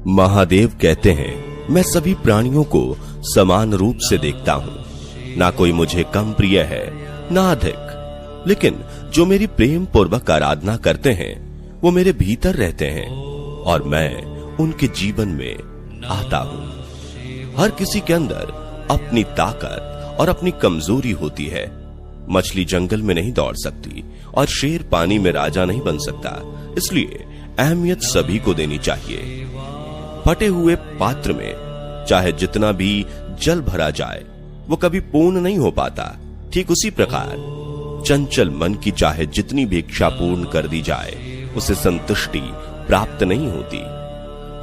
महादेव कहते हैं, मैं सभी प्राणियों को समान रूप से देखता हूं। ना कोई मुझे कम प्रिय है ना अधिक, लेकिन जो मेरी प्रेम पूर्वक आराधना करते हैं वो मेरे भीतर रहते हैं और मैं उनके जीवन में आता हूं। हर किसी के अंदर अपनी ताकत और अपनी कमजोरी होती है। मछली जंगल में नहीं दौड़ सकती और शेर पानी में राजा नहीं बन सकता, इसलिए अहमियत सभी को देनी चाहिए। फटे हुए पात्र में चाहे जितना भी जल भरा जाए वो कभी पूर्ण नहीं हो पाता। ठीक उसी प्रकार चंचल मन की चाहे जितनी भी इच्छा पूर्ण कर दी जाए उसे संतुष्टि प्राप्त नहीं होती।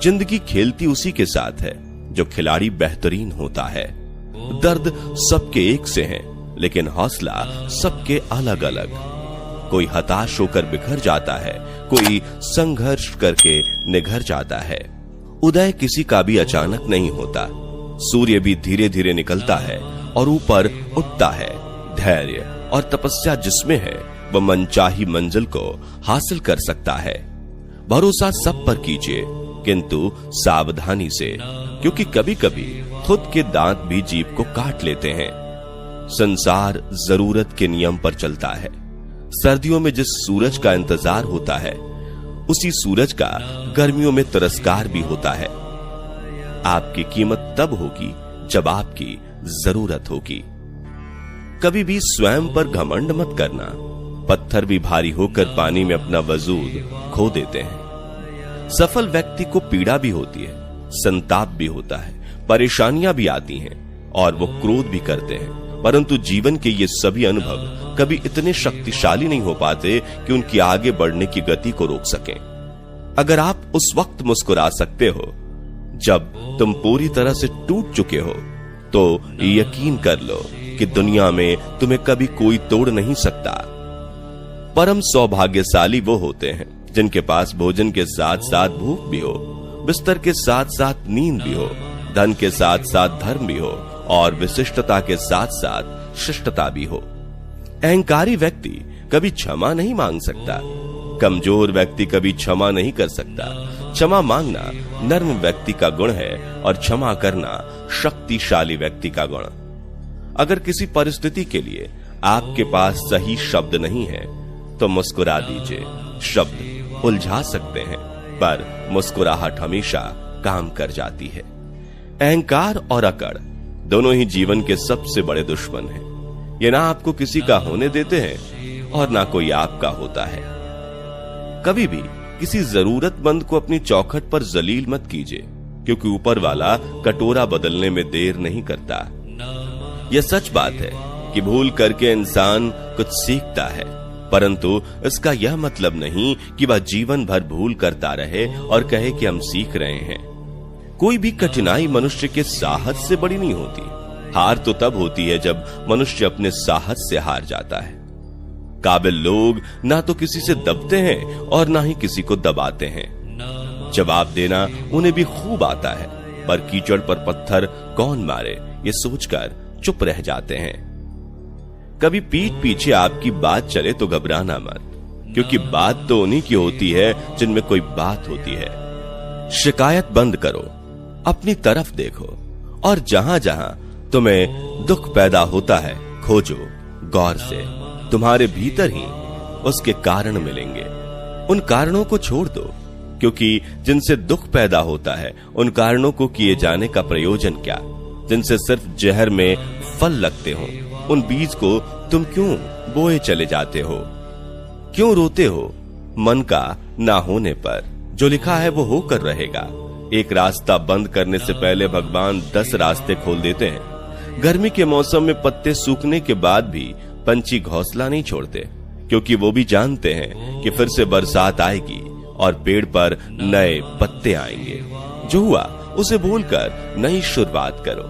जिंदगी खेलती उसी के साथ है जो खिलाड़ी बेहतरीन होता है। दर्द सबके एक से है, लेकिन हौसला सबके अलग अलग। कोई हताश होकर बिखर जाता है, कोई संघर्ष करके निघर जाता है। उदय किसी का भी अचानक नहीं होता। सूर्य भी धीरे धीरे निकलता है और ऊपर उठता है। धैर्य और तपस्या जिसमें है वह मनचाही मंजिल को हासिल कर सकता है। भरोसा सब पर कीजिए, किंतु सावधानी से, क्योंकि कभी कभी खुद के दांत भी जीभ को काट लेते हैं। संसार जरूरत के नियम पर चलता है। सर्दियों में जिस सूरज का इंतजार होता है उसी सूरज का गर्मियों में तिरस्कार भी होता है। आपकी कीमत तब होगी जब आपकी जरूरत होगी। कभी भी स्वयं पर घमंड मत करना। पत्थर भी भारी होकर पानी में अपना वजूद खो देते हैं। सफल व्यक्ति को पीड़ा भी होती है, संताप भी होता है, परेशानियां भी आती हैं और वो क्रोध भी करते हैं, परंतु जीवन के ये सभी अनुभव कभी इतने शक्तिशाली नहीं हो पाते कि उनकी आगे बढ़ने की गति को रोक सकें। अगर आप उस वक्त मुस्कुरा सकते हो जब तुम पूरी तरह से टूट चुके हो, तो यकीन कर लो कि दुनिया में तुम्हें कभी कोई तोड़ नहीं सकता। परम सौभाग्यशाली वो होते हैं जिनके पास भोजन के साथ साथ भूख भी हो, बिस्तर के साथ साथ नींद भी हो, धन के साथ साथ धर्म भी हो और विशिष्टता के साथ साथ शिष्टता भी हो। अहंकारी व्यक्ति कभी क्षमा नहीं मांग सकता। कमजोर व्यक्ति कभी क्षमा नहीं कर सकता। क्षमा मांगना नर्म व्यक्ति का गुण है और क्षमा करना शक्तिशाली व्यक्ति का गुण। अगर किसी परिस्थिति के लिए आपके पास सही शब्द नहीं है तो मुस्कुरा दीजिए। शब्द उलझा सकते हैं, पर मुस्कुराहट हमेशा काम कर जाती है। अहंकार और अकड़ दोनों ही जीवन के सबसे बड़े दुश्मन हैं। ये ना आपको किसी का होने देते हैं और ना कोई आपका होता है। कभी भी किसी जरूरतमंद को अपनी चौखट पर जलील मत कीजिए, क्योंकि ऊपर वाला कटोरा बदलने में देर नहीं करता। यह सच बात है कि भूल करके इंसान कुछ सीखता है, परंतु इसका यह मतलब नहीं कि वह जीवन भर भूल करता रहे और कहे कि हम सीख रहे हैं। कोई भी कठिनाई मनुष्य के साहस से बड़ी नहीं होती। हार तो तब होती है जब मनुष्य अपने साहस से हार जाता है। काबिल लोग ना तो किसी से दबते हैं और ना ही किसी को दबाते हैं। जवाब देना उन्हें भी खूब आता है, पर कीचड़ पर पत्थर कौन मारे ये सोचकर चुप रह जाते हैं। कभी पीठ पीछे आपकी बात चले तो घबराना मत, क्योंकि बात तो उन्हीं की होती है जिनमें कोई बात होती है। शिकायत बंद करो, अपनी तरफ देखो और जहां जहां तुम्हें दुख पैदा होता है खोजो गौर से। तुम्हारे भीतर ही उसके कारण मिलेंगे। उन कारणों को छोड़ दो, क्योंकि जिनसे दुख पैदा होता है उन कारणों को किए जाने का प्रयोजन क्या। जिनसे सिर्फ जहर में फल लगते हो उन बीज को तुम क्यों बोए चले जाते हो। क्यों रोते हो मन का ना होने पर। जो लिखा है वो होकर रहेगा। एक रास्ता बंद करने से पहले भगवान 10 रास्ते खोल देते हैं। गर्मी के मौसम में पत्ते सूखने के बाद भी पंछी घोंसला नहीं छोड़ते, क्योंकि वो भी जानते हैं कि फिर से बरसात आएगी और पेड़ पर नए पत्ते आएंगे। जो हुआ उसे भूलकर नई शुरुआत करो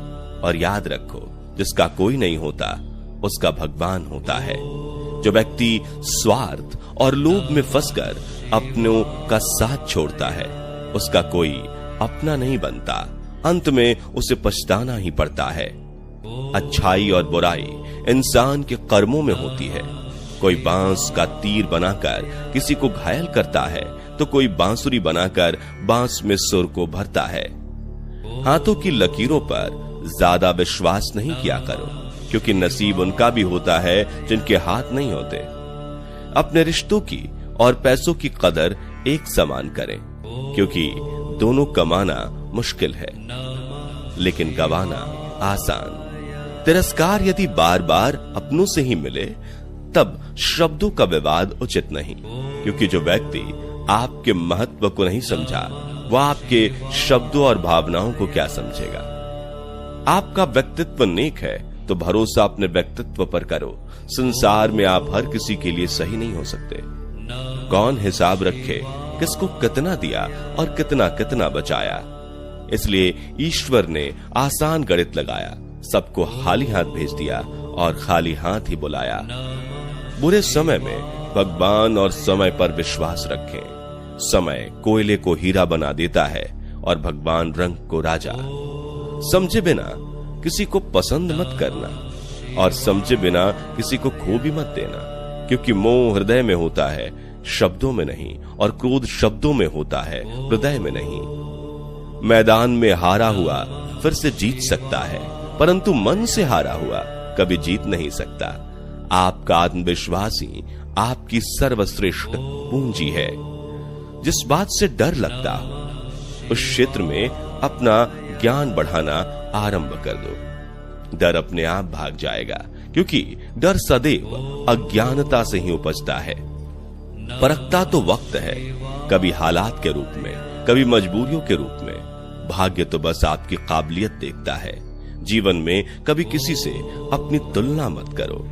और याद रखो, जिसका कोई नहीं होता उसका भगवान होता है। जो व्यक्ति स्वार्थ और लोभ में फंसकर अपनों का साथ छोड़ता है उसका कोई अपना नहीं बनता। अंत में उसे पछताना ही पड़ता है। अच्छाई और बुराई इंसान के कर्मों में होती है। कोई बांस का तीर बनाकर किसी को घायल करता है तो कोई बांसुरी बनाकर बांस में सुर को भरता है। हाथों की लकीरों पर ज्यादा विश्वास नहीं किया करो, क्योंकि नसीब उनका भी होता है जिनके हाथ नहीं होते। अपने रिश्तों की और पैसों की कदर एक समान करें, क्योंकि दोनों कमाना मुश्किल है लेकिन गवाना आसान। तिरस्कार यदि बार बार अपनों से ही मिले तब शब्दों का विवाद उचित नहीं, क्योंकि जो व्यक्ति आपके महत्व को नहीं समझा वह आपके शब्दों और भावनाओं को क्या समझेगा। आपका व्यक्तित्व नेक है तो भरोसा अपने व्यक्तित्व पर करो। संसार में आप हर किसी के लिए सही नहीं हो सकते। कौन हिसाब रखे किसको कितना दिया और कितना कितना बचाया। इसलिए ईश्वर ने आसान गणित लगाया, सबको खाली हाथ भेज दिया और खाली हाथ ही बुलाया। बुरे समय में भगवान और समय पर विश्वास रखें। समय कोयले को हीरा बना देता है और भगवान रंग को राजा। समझे बिना किसी को पसंद मत करना और समझे बिना किसी को खो भी मत देना, क्योंकि मोह हृदय में होता है, शब्दों में नहीं, और क्रोध शब्दों में होता है, हृदय में नहीं। मैदान में हारा हुआ फिर से जीत सकता है, परंतु मन से हारा हुआ कभी जीत नहीं सकता। आपका आत्मविश्वास ही आपकी सर्वश्रेष्ठ पूंजी है। जिस बात से डर लगता हो उस क्षेत्र में अपना ज्ञान बढ़ाना आरंभ कर दो। डर अपने आप भाग जाएगा, क्योंकि डर सदैव अज्ञानता से ही उपजता है। परखता तो वक्त है, कभी हालात के रूप में, कभी मजबूरियों के रूप में। भाग्य तो बस आपकी काबिलियत देखता है। जीवन में कभी किसी से अपनी तुलना मत करो।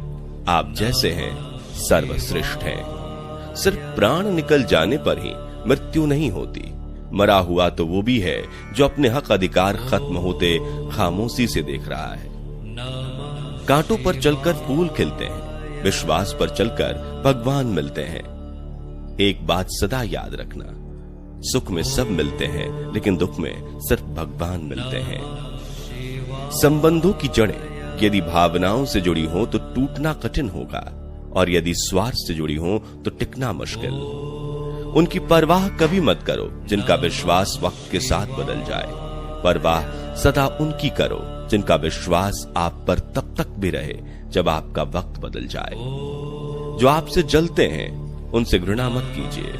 आप जैसे हैं सर्वश्रेष्ठ हैं। सिर्फ प्राण निकल जाने पर ही मृत्यु नहीं होती। मरा हुआ तो वो भी है जो अपने हक अधिकार खत्म होते खामोशी से देख रहा है। कांटों पर चलकर फूल खिलते हैं, विश्वास पर चलकर भगवान मिलते हैं। एक बात सदा याद रखना, सुख में सब मिलते हैं लेकिन दुख में सिर्फ भगवान मिलते हैं। संबंधों की जड़ें यदि भावनाओं से जुड़ी हो तो टूटना कठिन होगा, और यदि स्वार्थ से जुड़ी हो तो टिकना मुश्किल। उनकी परवाह कभी मत करो जिनका विश्वास वक्त के साथ बदल जाए। परवाह सदा उनकी करो जिनका विश्वास आप पर तब तक भी रहे जब आपका वक्त बदल जाए। जो आपसे जलते हैं उनसे घृणा मत कीजिए,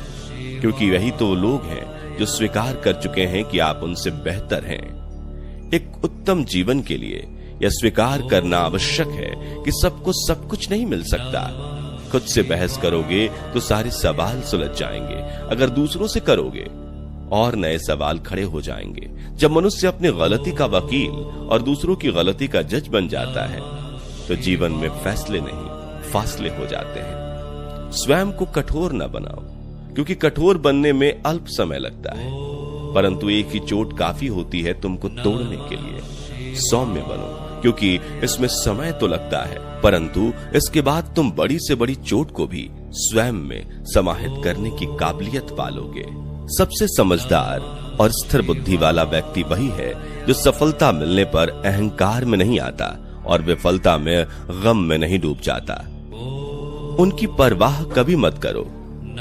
क्योंकि वही तो लोग हैं जो स्वीकार कर चुके हैं कि आप उनसे बेहतर हैं। एक उत्तम जीवन के लिए यह स्वीकार करना आवश्यक है कि सबको सब कुछ नहीं मिल सकता। खुद से बहस करोगे तो सारे सवाल सुलझ जाएंगे, अगर दूसरों से करोगे और नए सवाल खड़े हो जाएंगे। जब मनुष्य अपनी गलती का वकील और दूसरों की गलती का जज बन जाता है तो जीवन में फैसले नहीं फासले हो जाते हैं। स्वयं को कठोर न बनाओ, क्योंकि कठोर बनने में अल्प समय लगता है, परंतु एक ही चोट काफी होती है तुमको तोड़ने के लिए। सौम्य बनो, क्योंकि इसमें समय तो लगता है, परंतु इसके बाद तुम बड़ी से बड़ी चोट को भी स्वयं में समाहित करने की काबिलियत पालोगे। सबसे समझदार और स्थिर बुद्धि वाला व्यक्ति वही है जो सफलता मिलने पर अहंकार में नहीं आता और विफलता में गम में नहीं डूब जाता। उनकी परवाह कभी मत करो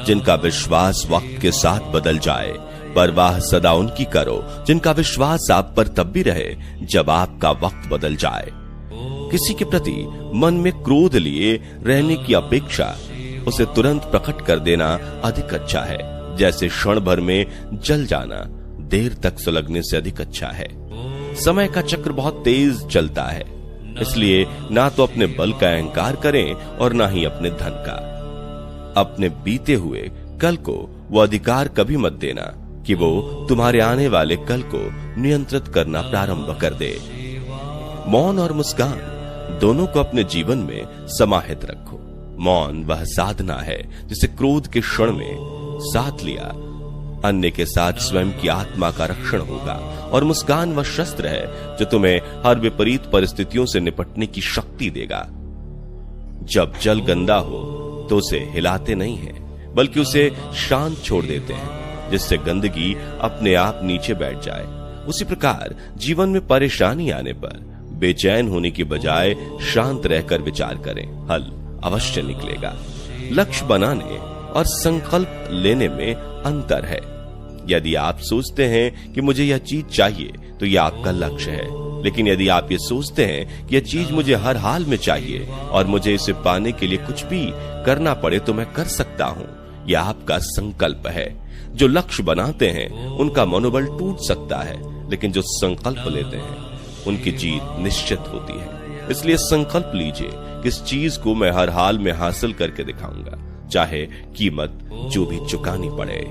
जिनका विश्वास वक्त के साथ बदल जाए। परवाह सदा उनकी करो जिनका विश्वास आप पर तब भी रहे जब आपका वक्त बदल जाए। किसी के प्रति मन में क्रोध लिए रहने की अपेक्षा उसे तुरंत प्रकट कर देना अधिक अच्छा है। जैसे क्षण भर में जल जाना देर तक सुलगने से अधिक अच्छा है। समय का चक्र बहुत तेज चलता है, इसलिए ना तो अपने बल का अहंकार करें और ना ही अपने धन का। अपने बीते हुए कल को वो अधिकार कभी मत देना कि वो तुम्हारे आने वाले कल को नियंत्रित करना प्रारंभ कर दे। मौन और मुस्कान दोनों को अपने जीवन में समाहित रखो। मौन वह साधना है जिसे क्रोध के क्षण में साथ लिया अन्य के साथ स्वयं की आत्मा का रक्षण होगा, और मुस्कान वह शस्त्र है जो तुम्हें हर विपरीत परिस्थितियों से निपटने की शक्ति देगा। जब जल गंदा हो तो उसे हिलाते नहीं हैं, बल्कि उसे शांत छोड़ देते हैं, जिससे गंदगी अपने आप नीचे बैठ जाए। उसी प्रकार जीवन में परेशानी आने पर बेचैन होने की बजाय शांत रहकर विचार करें, हल अवश्य निकलेगा। लक्ष्य बनाने और संकल्प लेने में अंतर है। यदि आप सोचते हैं कि मुझे यह चीज चाहिए तो यह आपका लक्ष्य है, लेकिन यदि आप ये सोचते हैं कि यह चीज मुझे हर हाल में चाहिए और मुझे इसे पाने के लिए कुछ भी करना पड़े तो मैं कर सकता हूं, यह आपका संकल्प है। जो लक्ष्य बनाते हैं उनका मनोबल टूट सकता है, लेकिन जो संकल्प लेते हैं उनकी जीत निश्चित होती है। इसलिए संकल्प लीजिए कि इस चीज को मैं हर हाल में हासिल करके दिखाऊंगा, चाहे कीमत जो भी चुकानी पड़े।